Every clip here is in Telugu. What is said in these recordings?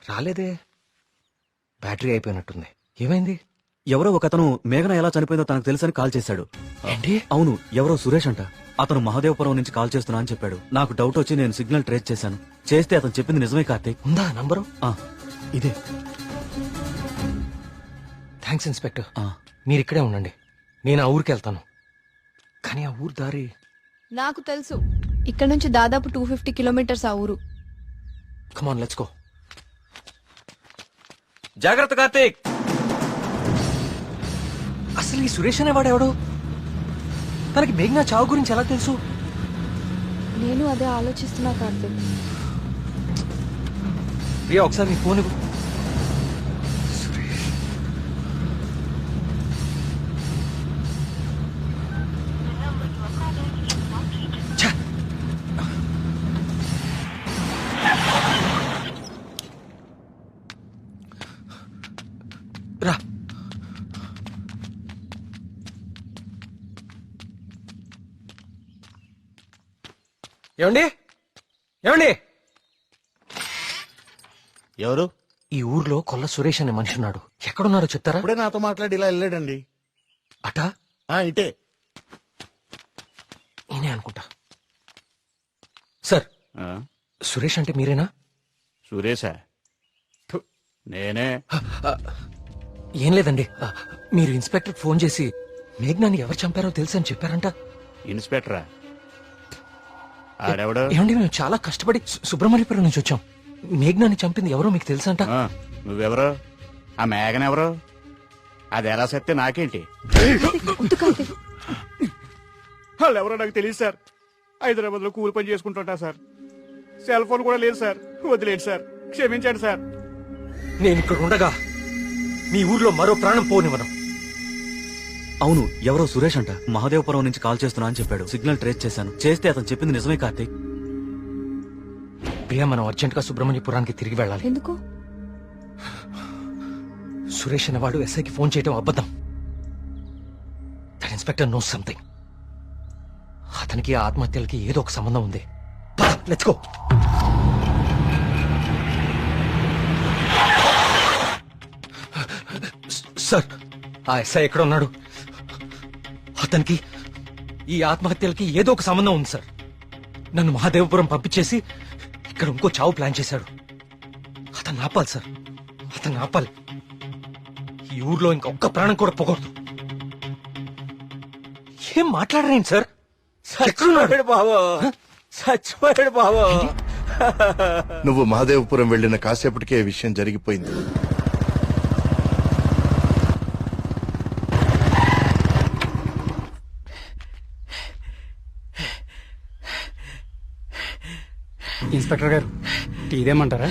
రాలేదే, బ్యాటరీ అయిపోయినట్టుంది. ఏమైంది? ఎవరో ఒకతను మేఘన ఎలా చనిపోయిందో తనకు తెలుసని కాల్ చేశాడు. ఏంటి? అవును, ఎవరో సురేష్ అంట. అతను మహదేవపురం నుంచి కాల్ చేస్తున్నా అని చెప్పాడు. నాకు డౌట్ వచ్చి నేను సిగ్నల్ ట్రేస్ చేశాను. చేస్తే అతను చెప్పింది నిజమే కార్తీక్. ఉందా నంబరు? ఇదే. Thanks inspector. మీరు ఇక్కడే ఉండండి, నేను ఆ ఊరికి వెళ్తాను. కానీ ఆ ఊరు దారి నాకు తెలుసు. ఇక్కడ నుంచి దాదాపు 250 కిలోమీటర్స్ ఆ ఊరు. Come on let's go. జాగ్రత్త కార్తీక్. అసలు ఈ సురేష్ అనేవాడు ఎవడు? తనకి మేఘనా చావు గురించి ఎలా తెలుసు? నేను అదే ఆలోచిస్తున్నా కార్తీక్. ప్రియా ఒకసారి నీ ఫోన్ ఇవ్వు. సురేష్ ఛ! రా. ఏమండి? ఏమండి? ఎవరు? ఈ ఊర్లో కొల్ల సురేష్ అనే మనిషి ఉన్నాడు. ఎక్కడున్నారో చెప్తారా? ఇప్పుడే నాతో మాట్లాడి ఇలా వెళ్ళాడండి. అటా? ఇటే. నేనే అనుకుంటా. సార్, సురేష్ అంటే మీరేనా? సురేశా? నేనే. ఏం లేదండి, మీరు ఇన్స్పెక్టర్ ఫోన్ చేసి మేఘనాన్ని ఎవరు చంపారో తెలుసు అని చెప్పారంట. ఇన్స్పెక్టరా? ఆడెవడు? ఏమండి, మేము చాలా కష్టపడి సుబ్రహ్మణ్యపురం నుంచి వచ్చాం. మేఘనాన్ని చంపింది ఎవరో మీకు తెలుసంట. నువ్వెవరు? ఆ మేఘన ఎవరు? అది ఎలా సత్తే నాకేంటి? వాళ్ళు ఎవరో నాకు తెలియదు సార్. హైదరాబాద్ లో కూలి పని చేసుకుంటుంటా సార్. సెల్ ఫోన్ కూడా లేదు సార్. వదిలేదు సార్, క్షమించండి సార్. నేను ఇక్కడ ఉండగా మీ ఊర్లో మరో ప్రాణం పోనివ్వను. అవును, ఎవరో సురేష్ అంట. మహదేవపురం నుంచి కాల్ చేస్తున్నా అని చెప్పాడు. సిగ్నల్ ట్రేస్ చేశాను. చేస్తే అతను చెప్పింది నిజమే కార్తీక్. ప్రియా, మనం అర్జెంట్ గా సుబ్రహ్మణ్యపురానికి తిరిగి వెళ్ళాలి. ఎందుకు? సురేష్ అనేవాడు ఎస్ఐకి ఫోన్ చేయడం అబద్ధం. That inspector knows something. అతనికి ఆ ఆత్మహత్యలకి ఏదో ఒక సంబంధం ఉంది. Let's go. సార్, ఆ ఎస్ఐ ఎక్కడ ఉన్నాడు? అతనికి ఈ ఆత్మహత్యలకి ఏదో ఒక సంబంధం ఉంది సార్. నన్ను మహాదేవపురం పంపించేసి ఇక్కడ ఇంకో చావు ప్లాన్ చేశాడు. అతను ఆపాలి సార్, అతను ఆపాలి. ఈ ఊర్లో ఇంకొక్క ప్రాణం కూడా పోకూడదు. ఏం మాట్లాడరేంటి సార్? చచ్చిపోయాడు బాబు, చచ్చిపోయాడు బాబు. నువ్వు మహాదేవపురం వెళ్లిన కాసేపటికే ఈ విషయం జరిగిపోయింది. ఇన్స్పెక్టర్ గారు, టీ ఇదేమంటారా?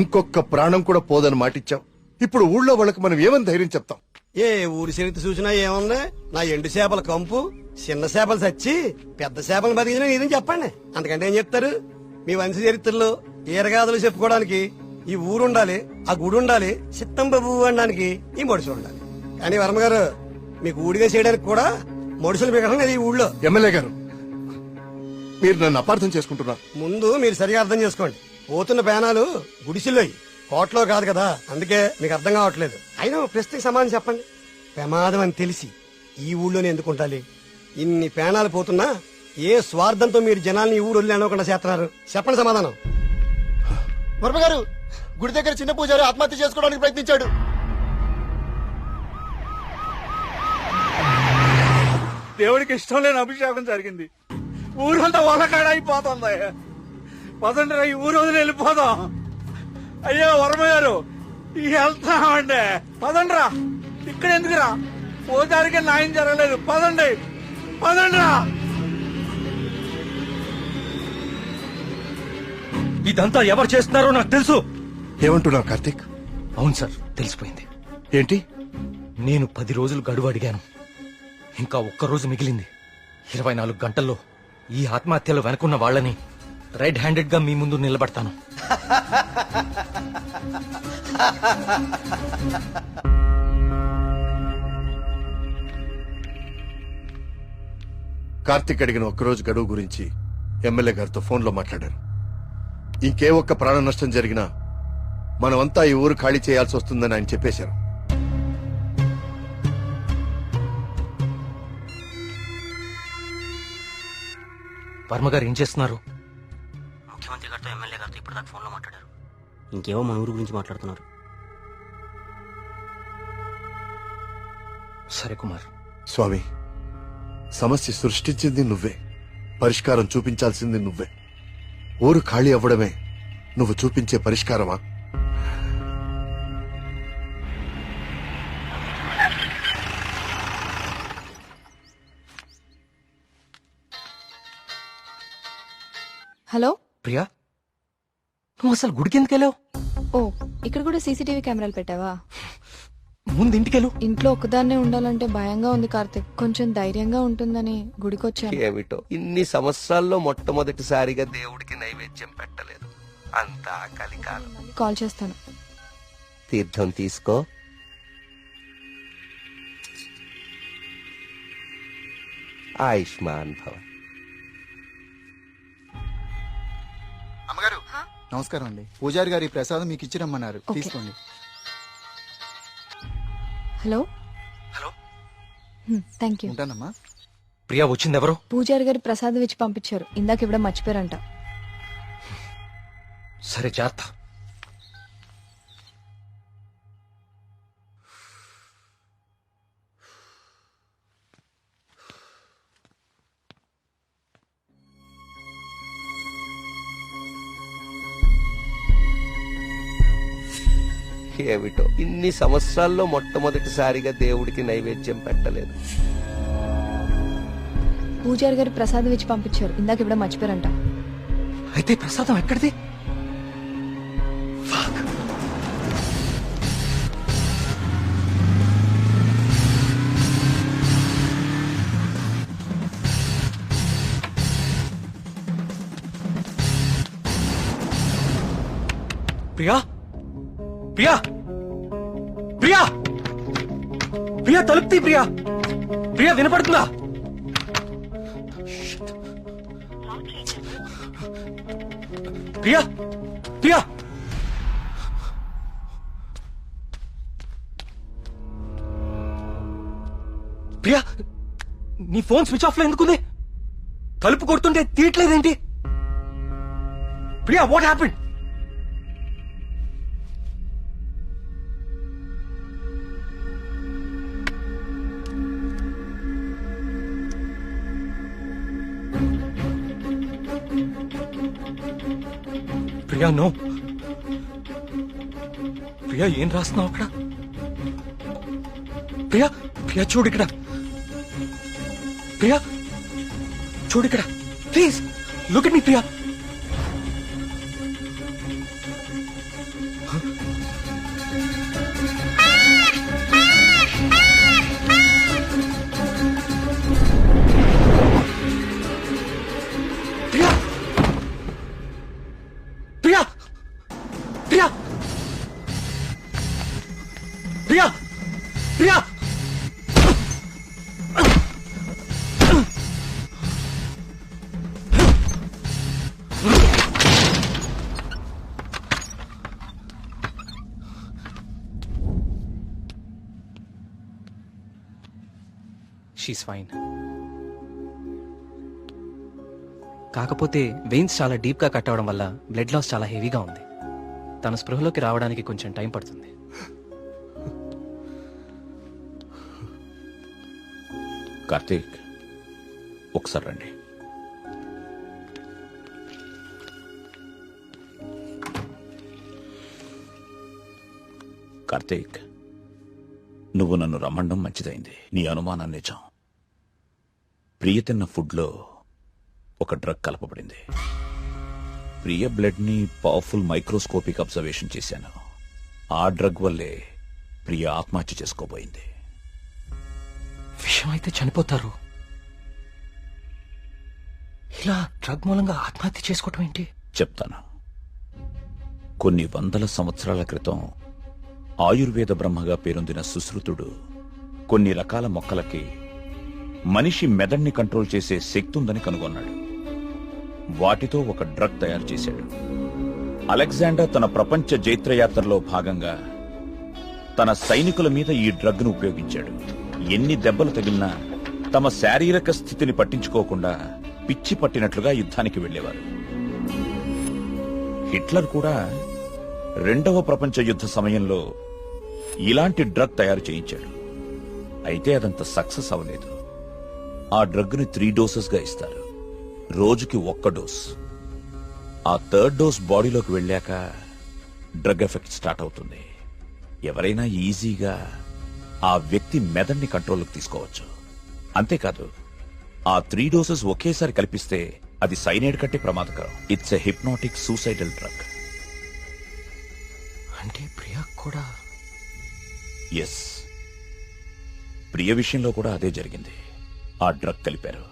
ఇంకొక ప్రాణం కూడా పోదని మాటిచ్చావు. ఇప్పుడు ఊళ్ళో వాళ్ళకి మనం ఏమని ధైర్యం చెప్తాం? ఏ ఊరి చరిత్ర చూసినా ఏముంది? నా ఎండు చేపల కంపు, చిన్న చేపలు చచ్చి పెద్ద చేపలు బతికినా ఇదని చెప్పండి. అంతకంటే ఏం చెప్తారు? మీ వంశ చరిత్రలో ఈరగాథలు చెప్పుకోవడానికి ఈ ఊరు ఉండాలి, ఆ గుడి ఉండాలి, చిత్తం బాబు అనడానికి ఈ మనుషులు ఉండాలి. కానీ వర్మ గారు, మీకు ఊడిగా చేయడానికి కూడా మనుషులు మిగడం లేదు ఈ ఊళ్ళో. ఎమ్మెల్యే గారు, మీరు నన్ను అపార్థం చేసుకుంటున్నారు. ముందు మీరు సరిగా అర్థం చేసుకోండి. పోతున్న పేనాలు గుడిసిల్లోయి, కోట్లో కాదు కదా. అందుకే మీకు అర్థం కావట్లేదు. అయినా ప్రశ్నకి సమాధానం చెప్పండి. ప్రమాదం అని తెలిసి ఈ ఊళ్ళోనే ఎందుకు ఉండాలి? ఇన్ని పేనాలు పోతున్నా ఏ స్వార్థంతో మీరు జనాల్ని ఈ ఊరు వదిలి అనుకుండా చేస్తున్నారు? చెప్పండి సమాధానం. వర్మ గారు, గుడి దగ్గర చిన్న పూజారి ఆత్మహత్య చేసుకోవడానికి ప్రయత్నించాడు. దేవుడికి ఇష్టం లేని అభిషేకం జరిగింది. ఊరంతా వలకాడ అయిపోతుంది. పదండ్రా, ఈ ఊరు వదిలి వెళ్ళిపోదాం. అయ్యో వర్మ గారు, వెళ్తామండి. పదండ్రా, ఇక్కడ ఎందుకురా? పూజారికి న్యాయం జరగలేదు. పదండి, పదండ్రా. ఇదంతా ఎవరు చేస్తున్నారో నాకు తెలుసు. ఏమంటున్నావు కార్తీక్? అవును సార్, తెలిసిపోయింది. ఏంటి? నేను 10 రోజులు గడువు అడిగాను. ఇంకా ఒక్కరోజు మిగిలింది. 24 గంటల్లో ఈ ఆత్మహత్యలు వెనుకున్న వాళ్ళని రెడ్ హ్యాండెడ్ గా మీ ముందు నిలబడతాను. కార్తీక్ అడిగిన ఒక్కరోజు గడువు గురించి ఎమ్మెల్యే గారితో ఫోన్లో మాట్లాడారు. ఇంకే ఒక్క ప్రాణ నష్టం జరిగినా మనమంతా ఈ ఊరు ఖాళీ చేయాల్సి వస్తుందని ఆయన చెప్పేశారు. వర్మ గారు ఏం చేస్తున్నారు? ముఖ్యమంత్రి గారితో ఎమ్మెల్యే గారితో ఇప్పుడు దాకా ఫోన్లో మాట్లాడారు. ఇంకేవో మన ఊరు గురించి మాట్లాడుతున్నారు. సరే కుమార్. స్వామి, సమస్య సృష్టించింది నువ్వే, పరిష్కారం చూపించాల్సింది నువ్వే. ఊరు ఖాళీ అవ్వడమే నువ్వు చూపించే పరిష్కారమా? హలో. ప్రియా, నువ్వు అసలు గుడికి ఎందుకు వెళ్ళావు? ఓ, ఇక్కడ కూడా సీసీటీవీ కెమెరాలు పెట్టావా? ముందు ఇంటికెళ్ళు. ఇంట్లో ఒక్కదాన్నే ఉండాలంటే భయంగా ఉంది కార్తిక్. కొంచెం ధైర్యంగా ఉంటుందని గుడికొచ్చాను. ఏమిటో ఇన్ని సంవత్సరాల్లో మొట్టమొదటిసారిగా దేవుడికి నైవేద్యం పెట్టలేదు. అంతా కలికాలం. కాల్ చేస్తాను. తీర్థం తీసుకో. ఆయుష్మాన్ భవ. అమ్మగారు నమస్కారం అండి. పూజారి గారి ప్రసాదం మీకు ఇచ్చిరమ్మన్నారు, తీసుకోండి. హలో. హలో. Thank you. ఉంటానమ్మా. ప్రియా వచ్చింది ఎవరు? పూజారి గారు ప్రసాదం ఇచ్చి పంపించారు. ఇందాక ఇవ్వడం మర్చిపోయారంట. సరే, జాగ్రత్త. ఏమిటో ఇన్ని సంవత్సరాల్లో మొట్టమొదటిసారిగా దేవుడికి నైవేద్యం పెట్టలేదు. పూజారి గారు ప్రసాదం ఇచ్చి పంపించారు. ఇందాక ఇవ్వడం మర్చిపోయారంట. అయితే ప్రసాదం ఎక్కడిది? Fuck. ప్రియా, ప్రియా, ప్రియా, ప్రియా, తలుపుతీ. ప్రియా, ప్రియా, వినపడుతుందా? ప్రియా, ప్రియా, ప్రియా, నీ ఫోన్ స్విచ్ ఆఫ్ లో ఎందుకుంది? తలుపు కొడుతుంటే తీయట్లేదేంటి? Priya, what happened? Priya, no. Priya, ఏం రాస్తున్నావు అక్కడ? ప్రియా, ప్రియా, చూడు ఇక్కడ. ప్రియా, చూడు ఇక్కడ. Please look at me Priya. Priya, Priya, Priya, Priya, Priya. She's fine. కాకపోతే వెయిన్స్ చాలా డీప్ గా కట్ అవడం వల్ల బ్లడ్ లాస్ చాలా హెవీగా ఉంది. తన స్పృహలోకి రావడానికి కొంచెం టైం పడుతుంది. కార్తీక్, ఒకసారి రండి. కార్తీక్, నువ్వు నన్ను రమ్మండం మంచిదైంది. నీ అనుమానం నిజం. ప్రియ తిన్న ఫుడ్లో ఒక డ్రగ్ కలపబడింది. ప్రియ బ్లడ్ ని పవర్ఫుల్ మైక్రోస్కోపిక్ అబ్జర్వేషన్ చేశాను. ఆ డ్రగ్ వల్లే ప్రియ ఆత్మహత్య చేసుకోబోయింది. విషయం అయితే చనిపోతారు, ఇలా డ్రగ్ మూలంగా ఆత్మహత్య చేసుకోవటం ఏంటి? చెప్తాను. కొన్ని వందల సంవత్సరాల క్రితం ఆయుర్వేద బ్రహ్మగా పేరొందిన సుశ్రుతుడు కొన్ని రకాల మొక్కలకి మనిషి మెదడుని కంట్రోల్ చేసే శక్తి ఉందని కనుగొన్నాడు. వాటితో ఒక డ్రగ్ తయారు చేశాడు. అలెగ్జాండర్ తన ప్రపంచ జైత్రయాత్రలో భాగంగా తన సైనికుల మీద ఈ డ్రగ్ ను ఉపయోగించాడు. ఎన్ని దెబ్బలు తగిలినా తమ శారీరక స్థితిని పట్టించుకోకుండా పిచ్చి పట్టినట్లుగా యుద్ధానికి వెళ్లేవారు. హిట్లర్ కూడా 2వ ప్రపంచ యుద్ధ సమయంలో ఇలాంటి డ్రగ్ తయారు చేయించాడు. అయితే అదంత సక్సెస్ అవ్వలేదు. ఆ డ్రగ్ ని 3 డోసెస్ గా ఇస్తారు. రోజుకి 1 డోస్. ఆ 3rd డోస్ బాడీలోకి వెళ్ళాక డ్రగ్ ఎఫెక్ట్ స్టార్ట్ అవుతుంది. ఎవరైనా ఈజీగా ఆ వ్యక్తి మెదడుని కంట్రోల్లోకి తీసుకోవచ్చు. అంతేకాదు, ఆ 3 డోసెస్ ఒకేసారి కల్పిస్తే అది సైనైడ్ కంటే ప్రమాదకరం. It's a hypnotic suicidal drug. అంటే ప్రియా కూడా? ఎస్, ప్రియ విషయంలో కూడా అదే జరిగింది. ఆ డ్రగ్ కలిపారు.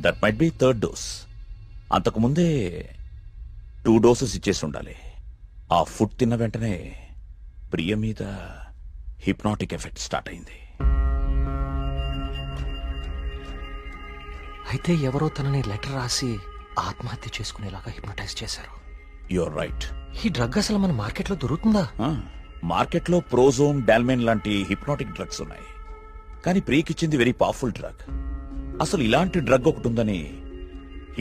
That might be 3rd dose. అంతకుముందే 2 డోసెస్ ఇచ్చేసి ఉండాలి. ఆ ఫుడ్ తిన్న వెంటనే ప్రియ మీద హిప్నాటిక్ ఎఫెక్ట్ స్టార్ట్ అయింది. అయితే ఎవరో తనని లెటర్ రాసి ఆత్మహత్య చేసుకునేలాగా హిప్నటైజ్ చేశారు. You're right. ఈ డ్రగ్ అసలు మన మార్కెట్లో దొరుకుతుందా? మార్కెట్లో ప్రోజోన్, డాల్మెన్ లాంటి హిప్నాటిక్ డ్రగ్స్ ఉన్నాయి. కానీ ప్రియకిచ్చింది వెరీ పవర్ఫుల్ డ్రగ్. అసలు ఇలాంటి డ్రగ్ ఒకటి ఉందని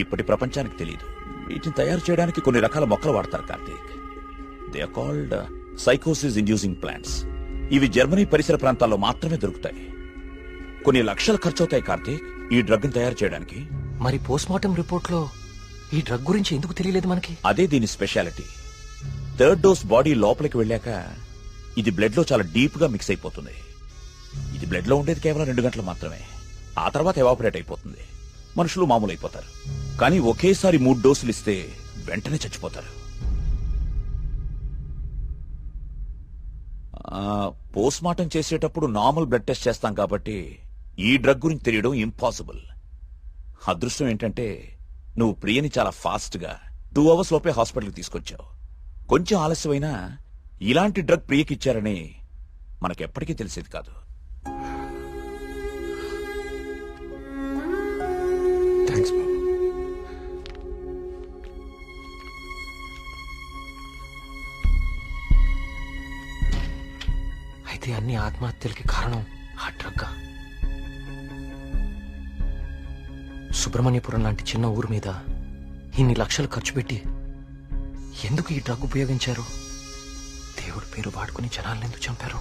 ఇప్పటి ప్రపంచానికి తెలియదు. వీటిని తయారు చేయడానికి కొన్ని రకాల మొక్కలు వాడతారు కార్తీక్. దే ఆర్ కాల్డ్ సైకోసిస్ ఇండ్యూసింగ్ ప్లాంట్స్. ఇవి జర్మనీ పరిసర ప్రాంతాల్లో మాత్రమే దొరుకుతాయి. కొన్ని లక్షలు ఖర్చవుతాయి కార్తీక్ ఈ డ్రగ్ ని తయారు చేయడానికి. మరి పోస్ట్ మార్టం రిపోర్ట్ లో ఈ డ్రగ్ గురించి ఎందుకు తెలియలేదు మనకి? అదే దీని స్పెషాలిటీ. 3rd డోస్ బాడీ లోపలికి వెళ్ళాక ఇది బ్లడ్ లో చాలా డీప్ గా మిక్స్ అయిపోతుంది. ఇది బ్లడ్ లో ఉండేది కేవలం 2 గంటలు మాత్రమే. ఆ తర్వాత ఎవాపరేట్ అయిపోతుంది. మనుషులు మామూలు అయిపోతారు. కానీ ఒకేసారి 3 డోసులు ఇస్తే వెంటనే చచ్చిపోతారు. పోస్ట్ మార్టం చేసేటప్పుడు నార్మల్ బ్లడ్ టెస్ట్ చేస్తాం కాబట్టి ఈ డ్రగ్ గురించి తెలియడం ఇంపాసిబుల్. అదృష్టం ఏంటంటే నువ్వు ప్రియని చాలా ఫాస్ట్ గా 2 అవర్స్ లోపే హాస్పిటల్కి తీసుకొచ్చావు. కొంచెం ఆలస్యమైనా ఇలాంటి డ్రగ్ ప్రియకిచ్చారని మనకెప్పటికీ తెలిసేది కాదు. థ్యాంక్స్ బాబు. అయితే అన్ని ఆత్మహత్యలకి కారణం ఆ డ్రగ్. సుబ్రహ్మణ్యపురం లాంటి చిన్న ఊరు మీద ఇన్ని లక్షలు ఖర్చు పెట్టి ఎందుకు ఈ డ్రగ్ ఉపయోగించారు? దేవుడి పేరు వాడుకుని జనాలను ఎందుకు చంపారు?